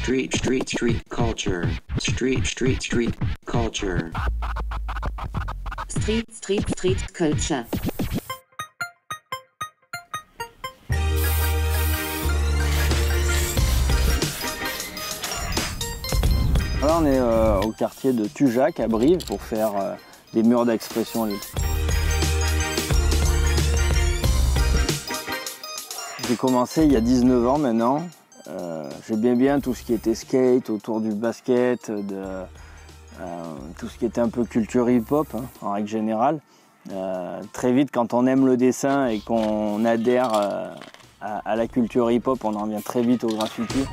Street culture. Street culture. Street culture. Là, on est au quartier de Tujac à Brive pour faire des murs d'expression libre. J'ai commencé il y a 19 ans maintenant. J'aimais bien tout ce qui était skate, autour du basket, tout ce qui était un peu culture hip-hop hein, en règle générale. Très vite, quand on aime le dessin et qu'on adhère à la culture hip-hop, on en vient très vite au graffiti.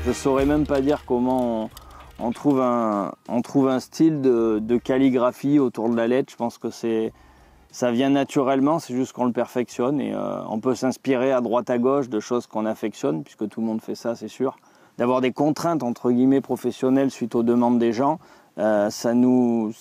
Je ne saurais même pas dire comment on trouve un style de calligraphie autour de la lettre. Je pense que ça vient naturellement, c'est juste qu'on le perfectionne et on peut s'inspirer à droite à gauche de choses qu'on affectionne, puisque tout le monde fait ça, c'est sûr. D'avoir des contraintes entre guillemets professionnelles suite aux demandes des gens, ça nous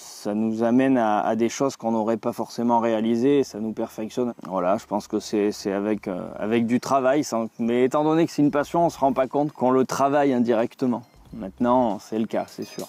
amène à des choses qu'on n'aurait pas forcément réalisées et ça nous perfectionne. Voilà, je pense que c'est avec du travail, mais étant donné que c'est une passion, on ne se rend pas compte qu'on le travaille indirectement. Maintenant, c'est le cas, c'est sûr.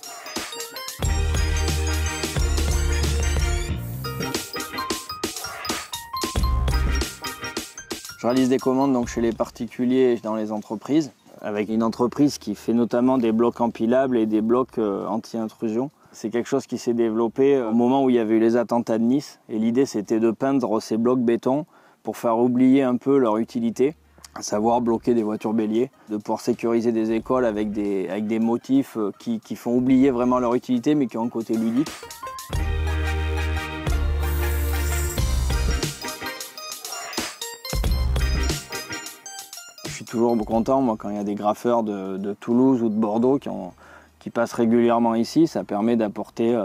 Je réalise des commandes donc, chez les particuliers et dans les entreprises, avec une entreprise qui fait notamment des blocs empilables et des blocs anti-intrusion. C'est quelque chose qui s'est développé au moment où il y avait eu les attentats de Nice. Et l'idée, c'était de peindre ces blocs béton pour faire oublier un peu leur utilité, à savoir bloquer des voitures béliers, de pouvoir sécuriser des écoles avec des motifs qui font oublier vraiment leur utilité, mais qui ont un côté ludique. Je suis toujours content, moi, quand il y a des graffeurs de Toulouse ou de Bordeaux qui passent régulièrement ici. Ça permet d'apporter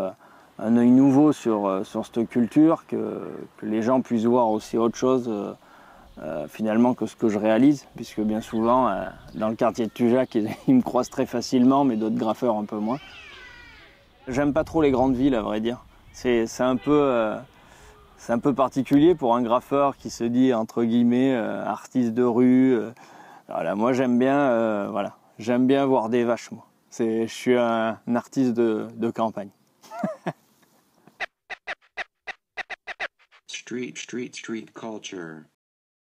un œil nouveau sur cette culture, que les gens puissent voir aussi autre chose finalement que ce que je réalise, puisque bien souvent, dans le quartier de Tujac, ils me croisent très facilement, mais d'autres graffeurs un peu moins. J'aime pas trop les grandes villes, à vrai dire. C'est un peu particulier pour un graffeur qui se dit, entre guillemets, artiste de rue. Voilà, moi, j'aime bien, j'aime bien voir des vaches, moi. Je suis un artiste de campagne. Street culture.